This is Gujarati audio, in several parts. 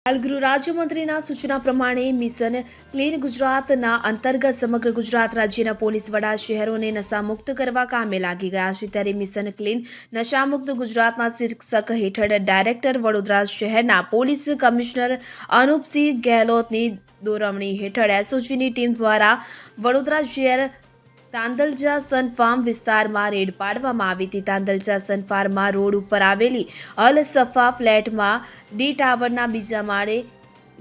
હાલ ગૃહ રાજ્યમંત્રીના સૂચના પ્રમાણે મિશન ક્લીન ગુજરાતના અંતર્ગત સમગ્ર ગુજરાત રાજ્યના પોલીસ વડા શહેરોને નશામુક્ત કરવા કામે લાગી ગયા છે। ત્યારે મિશન ક્લીન નશામુક્ત ગુજરાતના શીર્ષક હેઠળ ડાયરેક્ટર વડોદરા શહેરના પોલીસ કમિશનર અનુપસિંહ ગેહલોતની દોરવણી હેઠળ એસઓજીની ટીમ દ્વારા વડોદરા શહેર તાંદલજા સન ફાર્મ વિસ્તારમાં રેડ પાડવામાં આવી હતી। તાંદલજા સન ફાર્મમાં રોડ ઉપર આવેલી અલ સફા ફ્લેટમાં ડી ટાવરના બીજા માળે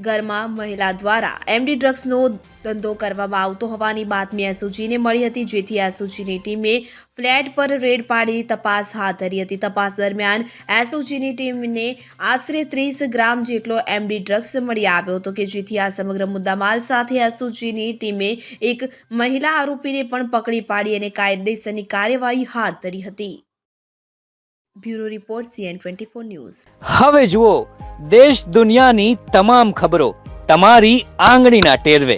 ઘરમાં મહિલા દ્વારા એમડી ડ્રગ્સનો ધંધો કરવામાં આવતો હોવાની બાતમી એસઓજીને મળી હતી, જેથી એસઓજીની ટીમે ફ્લેટ પર રેડ પાડી તપાસ હાથ ધરી હતી। તપાસ દરમિયાન એસઓજીની ટીમને આશરે 30 ગ્રામ જેટલો એમડી ડ્રગ્સ મળી આવ્યો હતો કે જેથી આ સમગ્ર મુદ્દામાલ સાથે એસઓજીની ટીમે એક મહિલા આરોપીને પણ પકડી પાડી અને કાયદેસરની કાર્યવાહી હાથ ધરી હતી। Bureau report CN24 news. હવે જુઓ દેશ દુનિયાની તમામ ખબરો તમારી આંગળીના ટેરવે।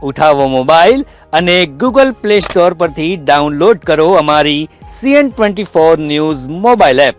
ઉઠાવો મોબાઈલ અને ગૂગલ પ્લે સ્ટોર પરથી ડાઉનલોડ કરો અમારી CN24 ન્યૂઝ મોબાઈલ એપ।